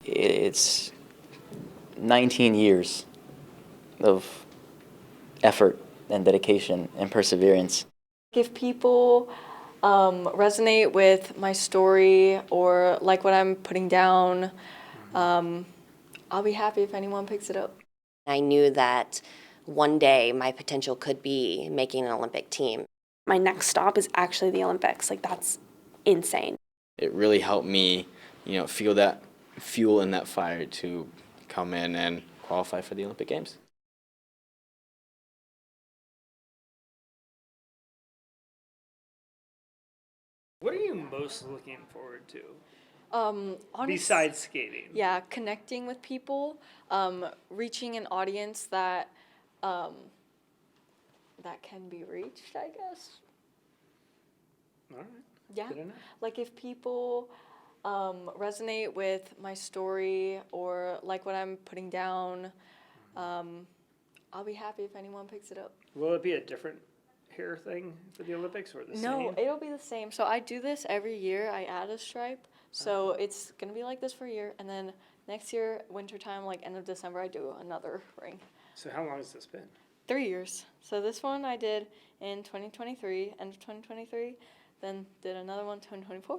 It's 19 years of effort and dedication and perseverance. If people resonate with my story or like what I'm putting down, I'll be happy if anyone picks it up. I knew that one day my potential could be making an Olympic team. My next stop is actually the Olympics. Like, that's insane. It really helped me, feel that fuel and that fire to come in and qualify for the Olympic Games. What are you most looking forward to Besides besides skating? Yeah, connecting with people, reaching an audience that can be reached, I guess. All right. Yeah. Good enough. Like if people resonate with my story or like what I'm putting down, I'll be happy if anyone picks it up. Will it be a different hair thing for the Olympics or the same? No, it'll be the same. So I do this every year. I add a stripe. So it's going to be like this for a year. And then next year, wintertime, like end of December, I do another ring. So how long has this been? 3 years. So this one I did in 2023, end of 2023. Then did another one 2024,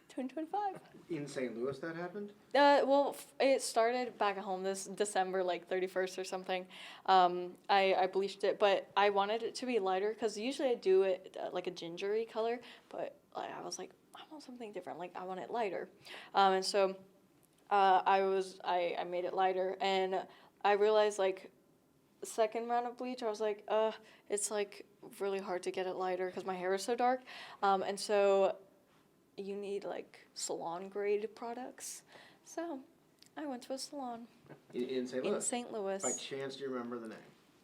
2025. In St. Louis that happened? Well, it started back at home this December, like 31st or something. I bleached it, but I wanted it to be lighter because usually I do it like a gingery color, but I was like, I want something different. Like I want it lighter, and so I made it lighter, and I realized like the second round of bleach, I was like, it's like really hard to get it lighter because my hair is so dark, and so you need like salon grade products. So I went to a salon In St. Louis? in St. Louis. By chance, do you remember the name?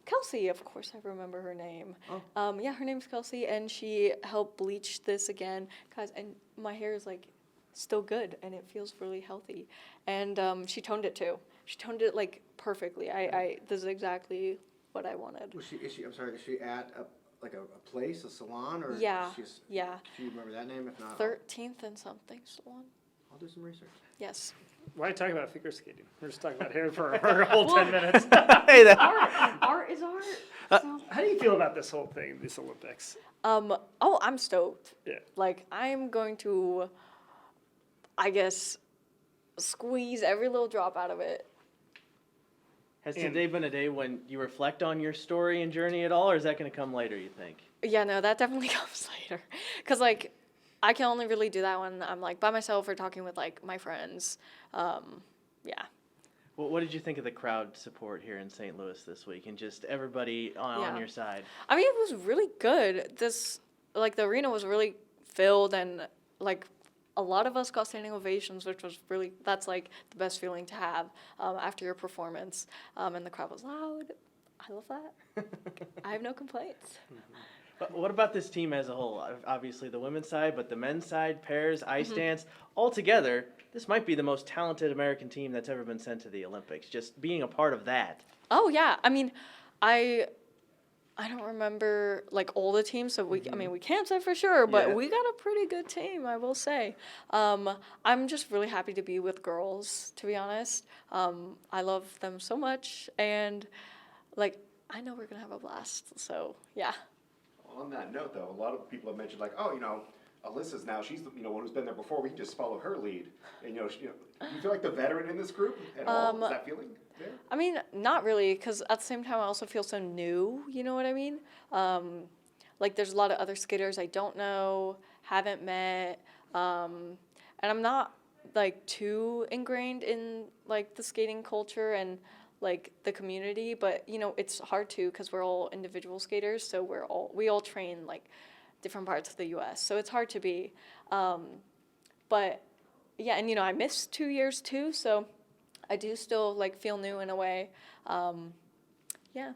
Kelsey, of course, I remember her name. Oh. Yeah, her name's Kelsey, and she helped bleach this again, guys. And my hair is like still good, and it feels really healthy. And she toned it too. She toned it like perfectly. This is exactly what I wanted. Is she at a place, a salon, or? Yeah, she's, yeah. Do you remember that name? If not, 13th and something salon. I'll do some research. Yes. Why are you talking about figure skating? We're just talking about hair for a whole 10 minutes. Hey, Art is art. So. How do you feel about this whole thing, this Olympics? I'm stoked. Yeah. Like, I'm going to, I guess, squeeze every little drop out of it. Has today been a day when you reflect on your story and journey at all, or is that going to come later, you think? Yeah, no, that definitely comes later. Because, like, I can only really do that when I'm, like, by myself or talking with, like, my friends. Yeah. Well, what did you think of the crowd support here in St. Louis this week and just everybody on your side? I mean, it was really good. The arena was really filled, and, like, a lot of us got standing ovations, which was really, that's like the best feeling to have after your performance. And the crowd was loud. I love that. I have no complaints. But what about this team as a whole? Obviously the women's side, but the men's side, pairs, ice dance, all together, this might be the most talented American team that's ever been sent to the Olympics. Just being a part of that. Oh, yeah. I mean, I don't remember, like, all the teams, so I mean, we can't say for sure, but we got a pretty good team, I will say. I'm just really happy to be with girls, to be honest. I love them so much, and, like, I know we're going to have a blast, so, yeah. On that note, though, a lot of people have mentioned, like, Alyssa's now, she's the one who's been there before, we can just follow her lead. And, you feel like the veteran in this group at all? Is that feeling there? I mean, not really, because at the same time, I also feel so new, you know what I mean? Like, there's a lot of other skaters I don't know, haven't met, and I'm not, like, too ingrained in, like, the skating culture and, like, the community, but, it's hard to, because we're all individual skaters, so we all train, like, different parts of the U.S., so it's hard to be. But, yeah, and, I missed 2 years, too, so I do still, like, feel new in a way. Yeah.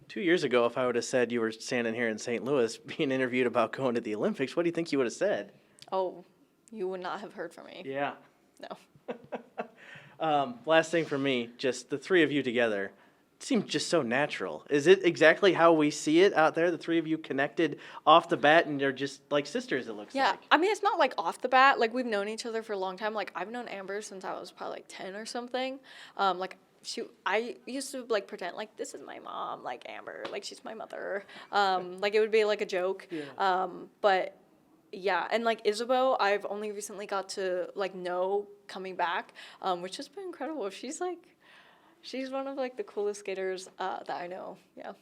2 years ago, if I would have said you were standing here in St. Louis being interviewed about going to the Olympics, what do you think you would have said? Oh, you would not have heard from me. Yeah. No. Last thing for me, just the three of you together. seems just so natural. Is it exactly how we see it out there? The three of you connected off the bat, and they're just like sisters. It looks Yeah, like. I mean, it's not like off the bat. Like we've known each other for a long time. Like I've known Amber since I was probably like 10 or something. Like I used to like pretend like this is my mom, like Amber, like she's my mother. Like it would be like a joke. But yeah, and like Isabeau, I've only recently got to like know coming back, which has been incredible. She's one of like the coolest skaters that I know. Yeah.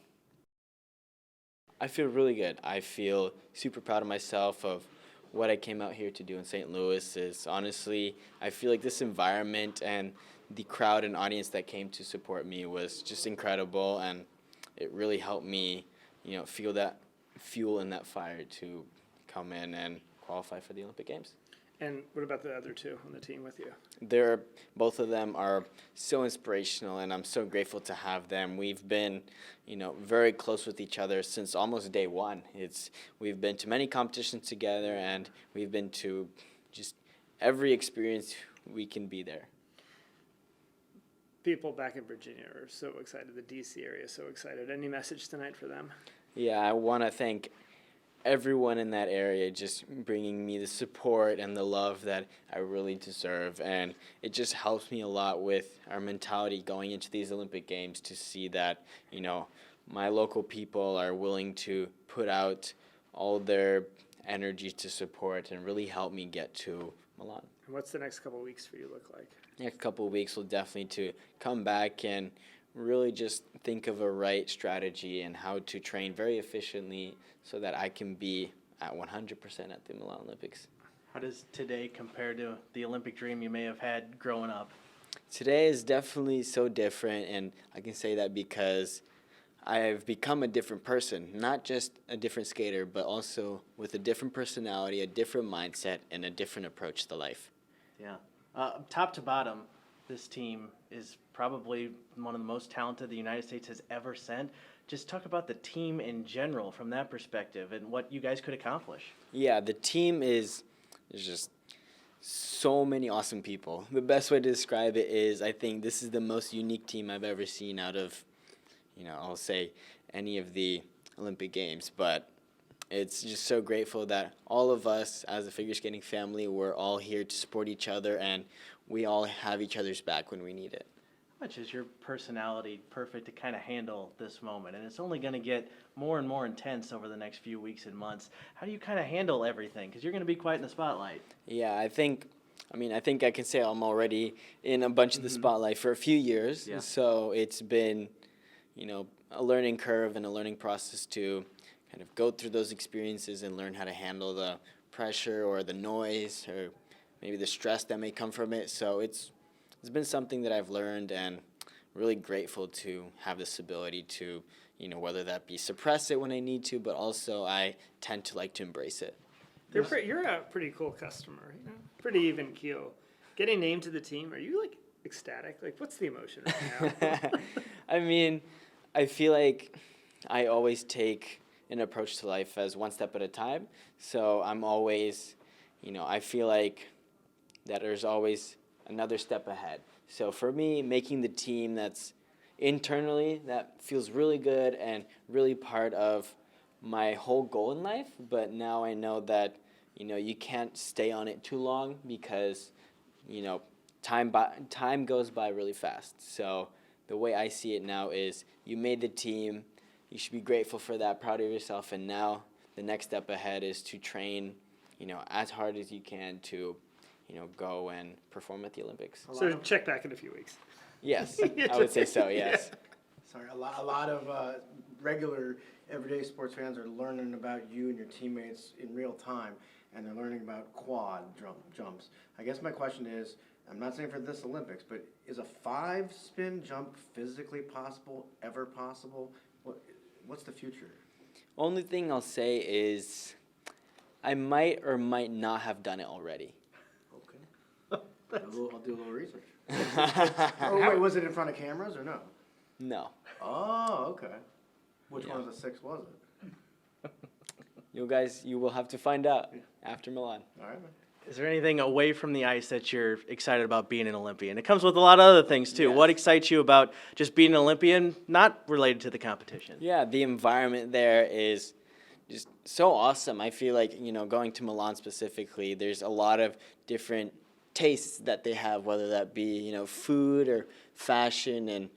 I feel really good. I feel super proud of myself of what I came out here to do in St. Louis. Is honestly, I feel like this environment and the crowd and audience that came to support me was just incredible, and it really helped me, feel that fuel and that fire to come in and qualify for the Olympic Games. And what about the other two on the team with you? Both of them are so inspirational, and I'm so grateful to have them. We've been, very close with each other since almost day one. We've been to many competitions together, and we've been to just every experience we can be there. People back in Virginia are so excited. The D.C. area is so excited. Any message tonight for them? Yeah, I want to thank everyone in that area just bringing me the support and the love that I really deserve, and it just helps me a lot with our mentality going into these Olympic Games to see that my local people are willing to put out all their energy to support and really help me get to Milan. And what's the next couple of weeks for you look like? Next couple of weeks will definitely to come back and really just think of a right strategy and how to train very efficiently so that I can be at 100% at the Milan Olympics. How does today compare to the Olympic dream you may have had growing up? Today is definitely so different, and I can say that because I've become a different person, not just a different skater, but also with a different personality, a different mindset, and a different approach to life. Yeah. Top to bottom, this team is probably one of the most talented the United States has ever sent. Just talk about the team in general from that perspective and what you guys could accomplish. Yeah, the team is just so many awesome people. The best way to describe it is I think this is the most unique team I've ever seen out of, I'll say any of the Olympic Games. But it's just so grateful that all of us as a figure skating family, we're all here to support each other, and we all have each other's back when we need it. How much is your personality perfect to kind of handle this moment? And it's only going to get more and more intense over the next few weeks and months. How do you kind of handle everything? Because you're going to be quite in the spotlight. Yeah, I think I can say I'm already in a bunch of the spotlight for a few years. Yeah. So it's been, a learning curve and a learning process to kind of go through those experiences and learn how to handle the pressure or the noise or maybe the stress that may come from it. So it's been something that I've learned, and really grateful to have this ability to, whether that be suppress it when I need to, but also I tend to like to embrace it. You're a pretty cool customer, pretty even keel. Getting named to the team, are you like ecstatic? Like, what's the emotion right now? I mean, I feel like I always take an approach to life as one step at a time. So I'm always, I feel like that there's always another step ahead. So for me, making the team that's internally, that feels really good and really part of my whole goal in life. But now I know that, you can't stay on it too long because, time goes by really fast. So the way I see it now is you made the team, you should be grateful for that, proud of yourself, and now the next step ahead is to train, as hard as you can to, go and perform at the Olympics. So check back in a few weeks. Yes, I would say so, yes. Sorry, a lot of regular everyday sports fans are learning about you and your teammates in real time, and they're learning about quad jumps. I guess my question is, I'm not saying for this Olympics, but is a 5-spin jump physically possible, ever possible? What's the future? Only thing I'll say is I might or might not have done it already. Okay. I'll do a little research. Oh, wait, was it in front of cameras or no? No. Oh, okay. Which Yeah. one of the 6 was it? You will have to find out after Milan. All right, man. Is there anything away from the ice that you're excited about being an Olympian? It comes with a lot of other things too. Yes. What excites you about just being an Olympian, not related to the competition? Yeah, the environment there is just so awesome. I feel like, going to Milan specifically, there's a lot of different tastes that they have, whether that be, food or fashion and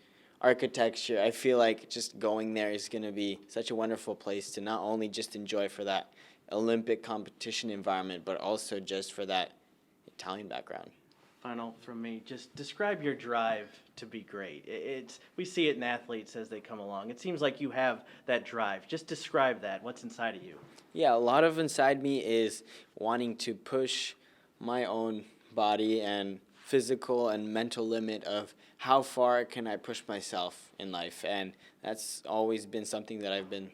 architecture. I feel like just going there is going to be such a wonderful place to not only just enjoy for that Olympic competition environment, but also just for that Italian background. Final from me, just describe your drive to be great. We see it in athletes as they come along. It seems like you have that drive. Just describe that. What's inside of you? Yeah, a lot of inside me is wanting to push my own body and physical and mental limit of how far can I push myself in life. And that's always been something that I've been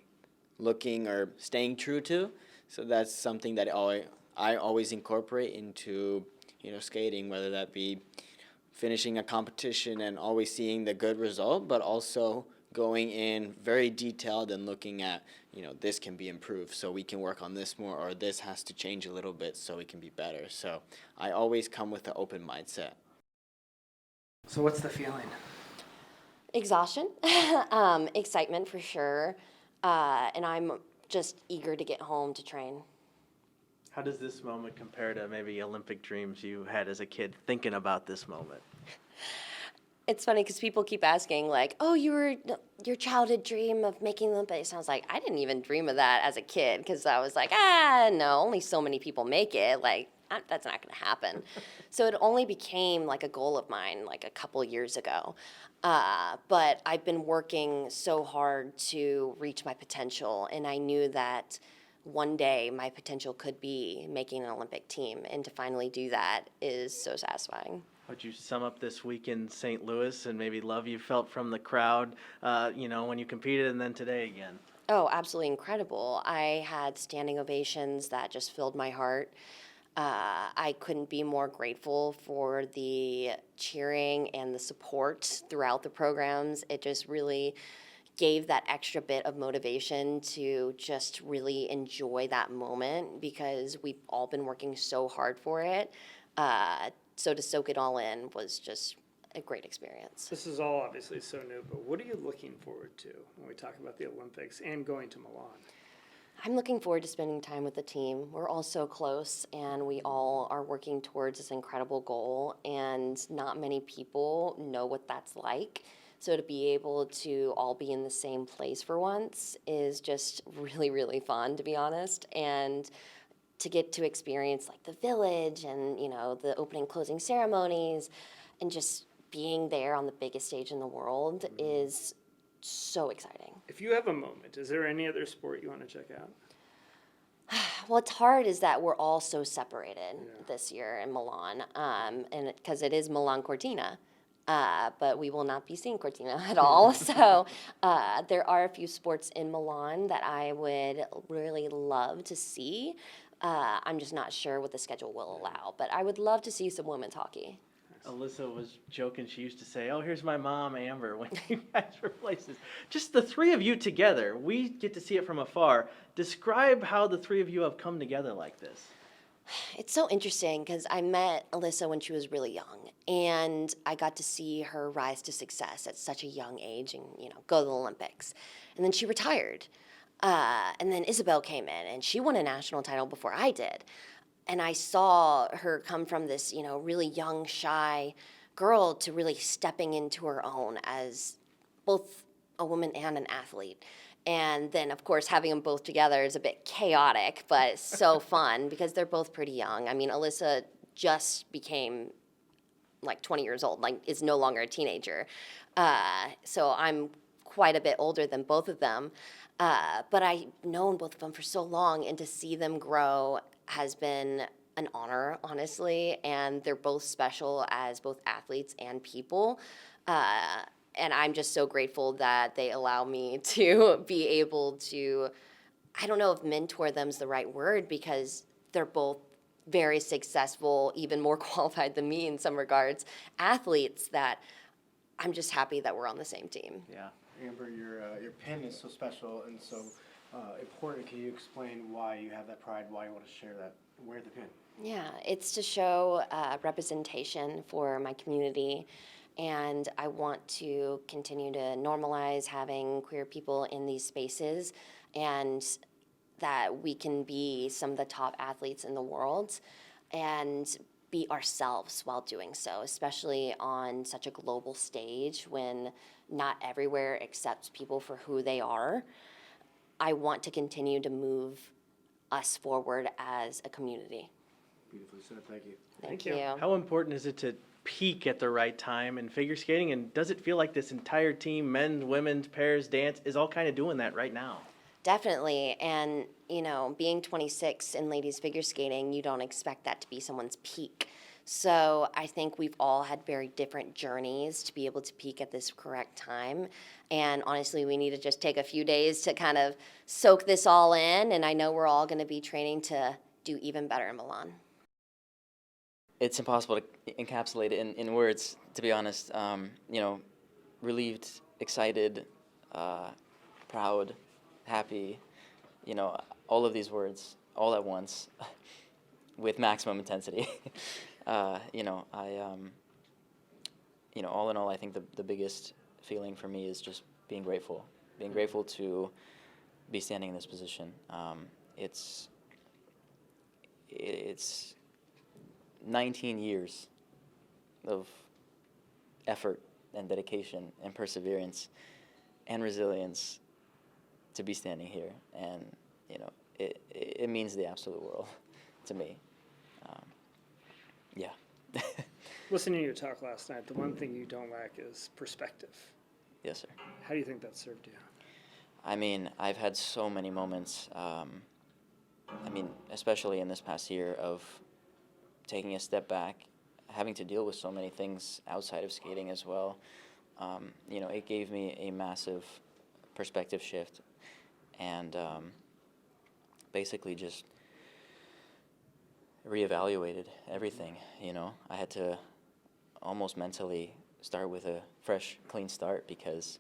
looking or staying true to. So that's something that I always incorporate into, skating, whether that be finishing a competition and always seeing the good result, but also going in very detailed and looking at, this can be improved, so we can work on this more, or this has to change a little bit so we can be better. So I always come with an open mindset. So what's the feeling? Exhaustion, excitement for sure, and I'm just eager to get home to train. How does this moment compare to maybe Olympic dreams you had as a kid thinking about this moment? It's funny because people keep asking, like, oh, your childhood dream of making the Olympics. And I was like, I didn't even dream of that as a kid because I was like, no, only so many people make it. Like, that's not going to happen. So it only became like a goal of mine like a couple years ago. But I've been working so hard to reach my potential, and I knew that one day my potential could be making an Olympic team, and to finally do that is so satisfying. How'd you sum up this week in St. Louis and maybe love you felt from the crowd, when you competed and then today again? Oh, absolutely incredible. I had standing ovations that just filled my heart. I couldn't be more grateful for the cheering and the support throughout the programs. It just really gave that extra bit of motivation to just really enjoy that moment because we've all been working so hard for it. So to soak it all in was just a great experience. This is all obviously so new, but what are you looking forward to when we talk about the Olympics and going to Milan? I'm looking forward to spending time with the team. We're all so close, and we all are working towards this incredible goal, and not many people know what that's like. So to be able to all be in the same place for once is just really, really fun, to be honest. And to get to experience like the village and, the opening closing ceremonies and just being there on the biggest stage in the world is so exciting. If you have a moment, is there any other sport you want to check out? What's hard is that we're all so separated this year in Milan, and because it is Milan Cortina, but we will not be seeing Cortina at all. So there are a few sports in Milan that I would really love to see. I'm just not sure what the schedule will allow, but I would love to see some women's hockey. Alyssa was joking. She used to say, oh, here's my mom, Amber, when you guys were places. Just the three of you together. We get to see it from afar. Describe how the three of you have come together like this. It's so interesting because I met Alyssa when she was really young, and I got to see her rise to success at such a young age and, go to the Olympics. And then she retired. And then Isabeau came in, and she won a national title before I did. And I saw her come from this, really young, shy girl to really stepping into her own as both a woman and an athlete. And then, of course, having them both together is a bit chaotic, but so fun because they're both pretty young. I mean, Alyssa just became like 20 years old, like is no longer a teenager. So I'm quite a bit older than both of them. But I've known both of them for so long, and to see them grow has been an honor, honestly. And they're both special as both athletes and people. And I'm just so grateful that they allow me to be able to, I don't know if mentor them's the right word, because they're both very successful, even more qualified than me in some regards, athletes that I'm just happy that we're on the same team. Yeah. Amber, your pin is so special and so important. Can you explain why you have that pride, why you want to wear the pin? Yeah, it's to show representation for my community, and I want to continue to normalize having queer people in these spaces, and that we can be some of the top athletes in the world and be ourselves while doing so, especially on such a global stage when not everywhere accepts people for who they are. I want to continue to move us forward as a community. Beautifully said, thank you. Thank you. you. How important is it to peak at the right time in figure skating? And does it feel like this entire team, men's, women's, pairs, dance, is all kind of doing that right now? Definitely. And, you know, being 26 in ladies figure skating, you don't expect that to be someone's peak. So I think we've all had very different journeys to be able to peak at this correct time. And honestly, we need to just take a few days to kind of soak this all in. And I know we're all going to be training to do even better in Milan. It's impossible to encapsulate it in words, to be honest. You know, relieved, excited, proud, happy, you know, all of these words all at once with maximum intensity. You know, you know, all in all, I think the biggest feeling for me is just being grateful to be standing in this position. It's 19 years of effort and dedication and perseverance and resilience to be standing here, and you know, it means the absolute world to me. Yeah. Listening to you talk last night, the one thing you don't lack is perspective. Yes, sir. How do you think that served you? I mean, I've had so many moments, I mean, especially in this past year, of taking a step back, having to deal with so many things outside of skating as well. You know, it gave me a massive perspective shift, and basically just reevaluated everything. You know, I had to almost mentally start with a fresh, clean start, because,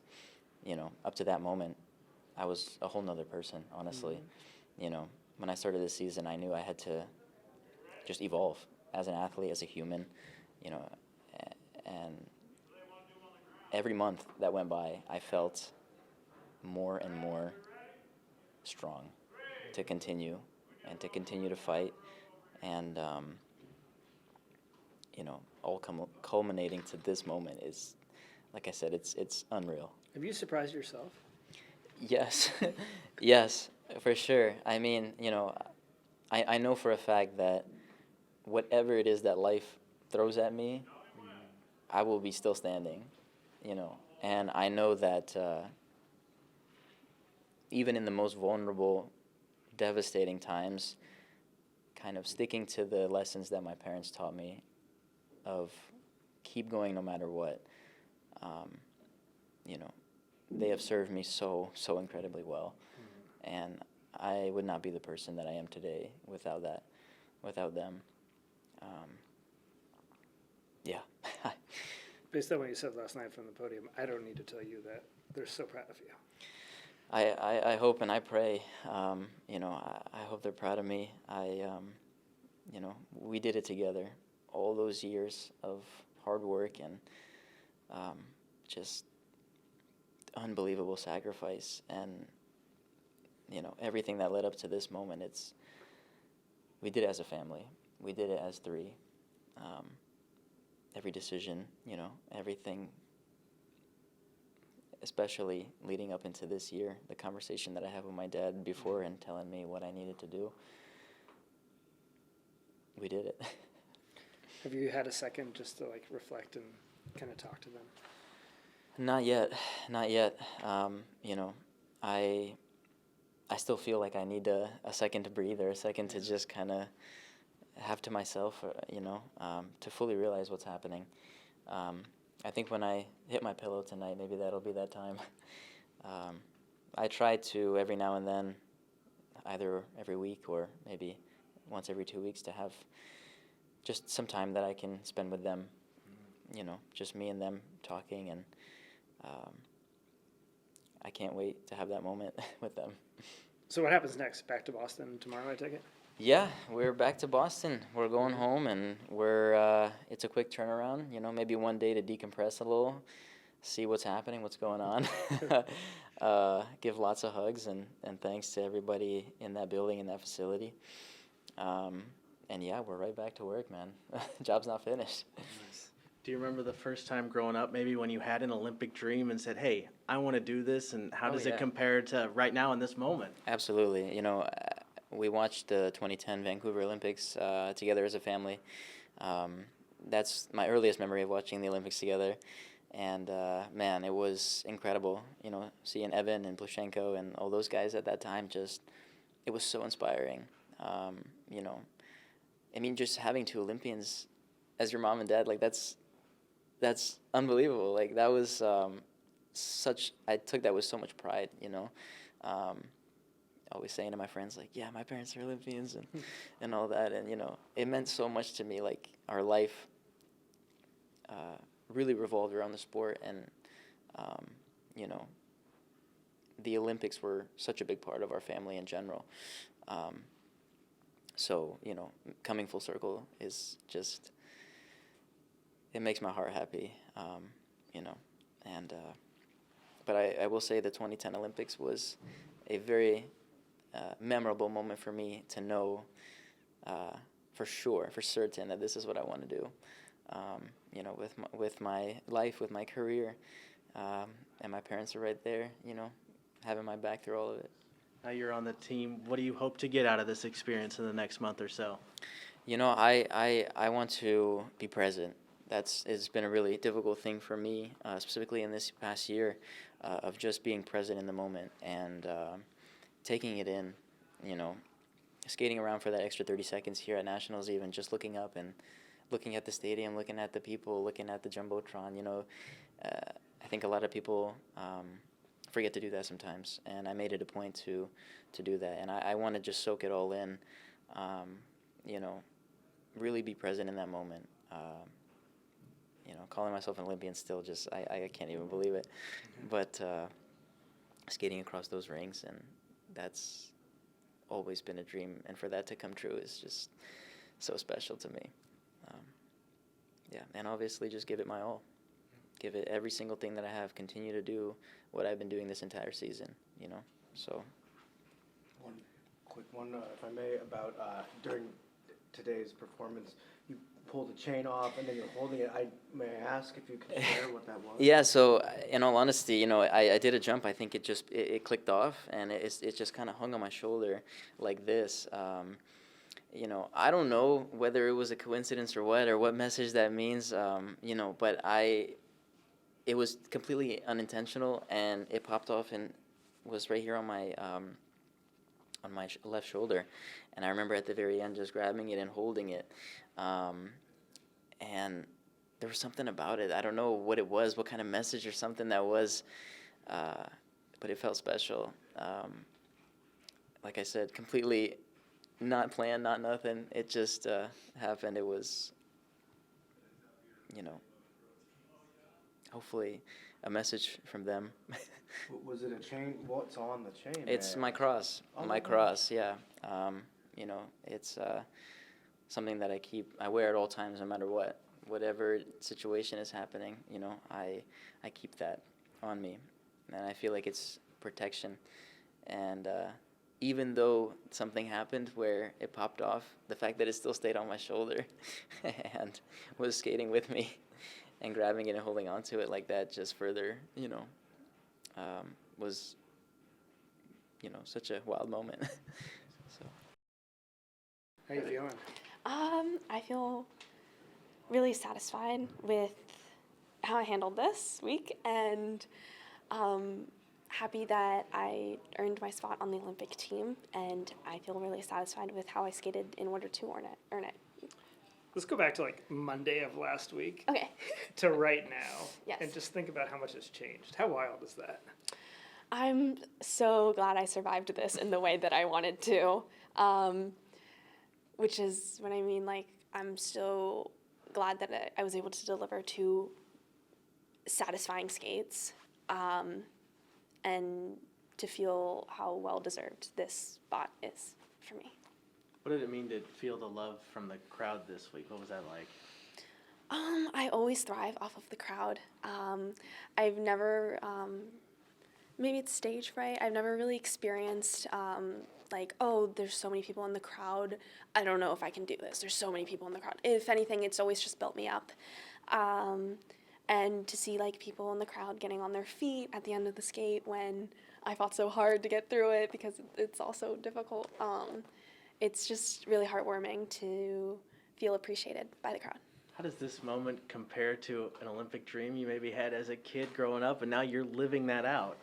you know, up to that moment, I was a whole nother person, honestly. Mm-hmm. You know, when I started this season, I knew I had to just evolve as an athlete, as a human, you know, and every month that went by, I felt more and more strong to continue to fight, and you know, all culminating to this moment is, like I said, it's unreal. Have you surprised yourself? Yes, yes, for sure. I mean, you know, I know for a fact that whatever it is that life throws at me, I will be still standing, you know. And I know that even in the most vulnerable, devastating times, kind of sticking to the lessons that my parents taught me of keep going no matter what, you know, they have served me so incredibly well. And I would not be the person that I am today without them. Yeah. Based on what you said last night from the podium, I don't need to tell you that they're so proud of you. I hope and I pray, you know, I hope they're proud of me. You know, we did it together, all those years of hard work and just unbelievable sacrifice, and, you know, everything that led up to this moment. We did it as a family. We did it as three. Every decision, you know, everything, especially leading up into this year, the conversation that I had with my dad before and telling me what I needed to do, we did it. Have you had a second just to like reflect and kind of talk to them? Not yet. You know, I still feel like I need a second to breathe, or a second to just kind of have to myself, you know, to fully realize what's happening. I think when I hit my pillow tonight, maybe that'll be that time. I try to every now and then, either every week or maybe once every 2 weeks, to have just some time that I can spend with them, you know, just me and them talking, and I can't wait to have that moment with them. So what happens next? Back to Boston tomorrow, I take it? Yeah, we're back to Boston. We're going home, and it's a quick turnaround. You know, maybe one day to decompress a little, see what's happening, what's going on. Give lots of hugs and thanks to everybody in that building, in that facility. And yeah, we're right back to work, man. Job's not finished. Do you remember the first time growing up, maybe when you had an Olympic dream and said, hey, I want to do this, and how does it compare to right now in this moment? Absolutely. You know, we watched the 2010 Vancouver Olympics together as a family. That's my earliest memory of watching the Olympics together. And man, it was incredible. You know, seeing Evan and Plushenko and all those guys at that time, it was so inspiring. You know, I mean, just having two Olympians as your mom and dad, like that's unbelievable. Like that was I took that with so much pride, you know. Always saying to my friends, like, yeah, my parents are Olympians and all that. And, you know, it meant so much to me. Like, our life really revolved around the sport. And, you know, the Olympics were such a big part of our family in general. So, you know, coming full circle is just, it makes my heart happy, you know. And, but I will say the 2010 Olympics was a very memorable moment for me to know for certain that this is what I want to do. You know, with my life, with my career, and my parents are right there, you know, having my back through all of it. Now you're on the team. What do you hope to get out of this experience in the next month or so? You know, I want to be present. It's been a really difficult thing for me, specifically in this past year, of just being present in the moment and taking it in, you know, skating around for that extra 30 seconds here at Nationals, even just looking up and looking at the stadium, looking at the people, looking at the Jumbotron, you know. I think a lot of people forget to do that sometimes, and I made it a point to do that. And I want to just soak it all in, you know, really be present in that moment. You know, calling myself an Olympian still just, I can't even believe it. But skating across those rings, and that's always been a dream, and for that to come true is just so special to me. Yeah, and obviously just give it my all. Give it every single thing that I have. Continue to do what I've been doing this entire season, you know. So. One quick one, if I may, about during today's performance, you pulled the chain off and then you're holding it. May I ask if you can share what that was? Yeah, so in all honesty, you know, I did a jump. I think it clicked off, and it just kind of hung on my shoulder like this. You know, I don't know whether it was a coincidence or what message that means, you know, but it was completely unintentional, and it popped off and was right here on my left shoulder. And I remember at the very end just grabbing it and holding it. And there was something about it. I don't know what it was, what kind of message or something that was, but it felt special. Like I said, completely not planned, not nothing. It just happened. It was, you know, hopefully a message from them. Was it a chain? What's on the chain? It's my cross. Oh, My cross, yeah. You know, it's something that I wear at all times, no matter what. Whatever situation is happening, you know, I keep that on me. And I feel like it's protection. And even though something happened where it popped off, the fact that it still stayed on my shoulder and was skating with me and grabbing it and holding on to it like that just further, you know, was, you know, such a wild moment. So. How you feeling? I feel really satisfied with how I handled this week, and happy that I earned my spot on the Olympic team, and I feel really satisfied with how I skated in order to earn it. Let's go back to like Monday of last week Okay. to right now. Yes. And just think about how much has changed. How wild is that? I'm so glad I survived this in the way that I wanted to, which is what I mean. Like, I'm so glad that I was able to deliver two satisfying skates, and to feel how well deserved this spot is for me. What did it mean to feel the love from the crowd this week? What was that like? I always thrive off of the crowd. I've never, maybe it's stage fright. I've never really experienced like, oh, there's so many people in the crowd. I don't know if I can do this. There's so many people in the crowd. If anything, it's always just built me up. And to see like people in the crowd getting on their feet at the end of the skate when I fought so hard to get through it because it's also difficult. It's just really heartwarming to feel appreciated by the crowd. How does this moment compare to an Olympic dream you maybe had as a kid growing up, and now you're living that out?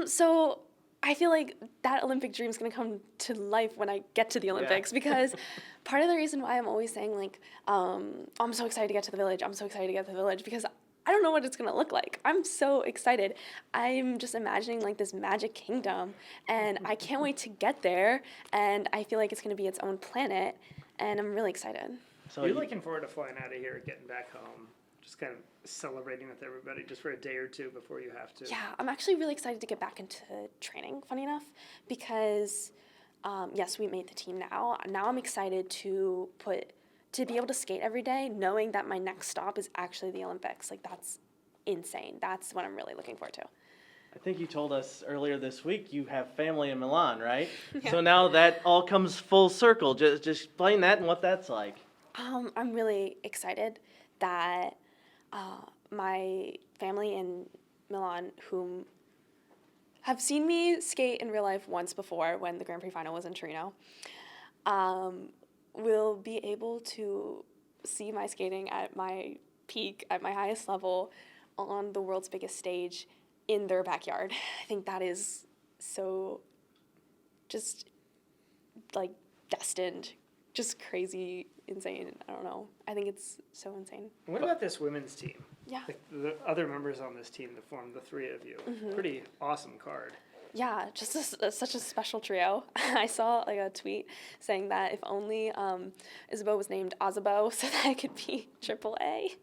So I feel like that Olympic dream is going to come to life when I get to the Olympics because part of the reason why I'm always saying like, I'm so excited to get to the village. I'm so excited to get to the village because I don't know what it's going to look like. I'm so excited. I'm just imagining like this magic kingdom and I can't wait to get there. And I feel like it's going to be its own planet and I'm really excited. So you're looking forward to flying out of here, getting back home, just kind of celebrating with everybody just for a day or two before you have to. Yeah, I'm actually really excited to get back into training, funny enough, because yes, we made the team now. Now I'm excited to be able to skate every day, knowing that my next stop is actually the Olympics. Like, that's insane. That's what I'm really looking forward to. I think you told us earlier this week you have family in Milan, right? Yeah. So now that all comes full circle. Just explain that and what that's like. I'm really excited that my family in Milan, whom have seen me skate in real life once before when the Grand Prix final was in Torino, will be able to see my skating at my peak, at my highest level, on the world's biggest stage in their backyard. I think that is so just, like, destined, just crazy, insane. I don't know. I think it's so insane. What about this women's team? Yeah. Like the other members on this team that formed the three of you. Mm-hmm. Pretty awesome card. Yeah, just such a special trio. I saw like a tweet saying that if only Isabeau was named Isabeau so that it could be AAA.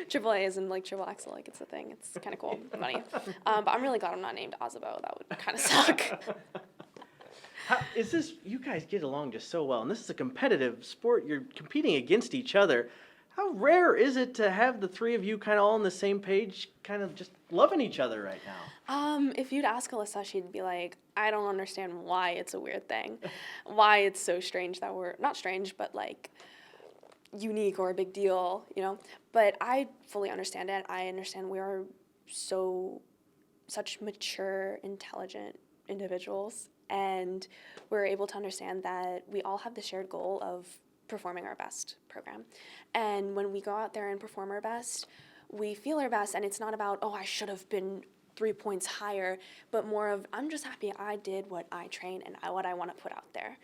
AAA isn't like triple axel, like it's a thing. It's kind of cool, funny. But I'm really glad I'm not named Isabeau. That would kind of suck. How, is this, you guys get along just so well, and this is a competitive sport. You're competing against each other. How rare is it to have the three of you kind of all on the same page, kind of just loving each other right now? If you'd ask Alyssa, she'd be like, I don't understand why it's a weird thing. Why it's so strange that we're, not strange, but like unique or a big deal, you know? But I fully understand it. I understand we are such mature, intelligent individuals, and we're able to understand that we all have the shared goal of performing our best program. And when we go out there and perform our best, we feel our best, and it's not about, oh, I should have been 3 points higher, but more of, I'm just happy I did what I trained and what I want to put out there.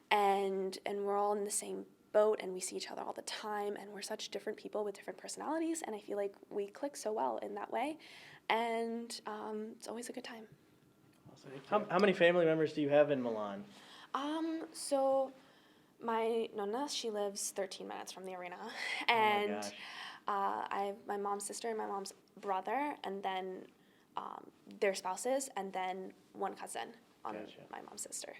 And we're all in the same boat, and we see each other all the time, and we're such different people with different personalities, and I feel like we click so well in that way, and it's always a good time. How many family members do you have in Milan? So my nonna, she lives 13 minutes from the arena, and I have my mom's sister and my mom's brother, and then their spouses, and then one cousin on my mom's sister.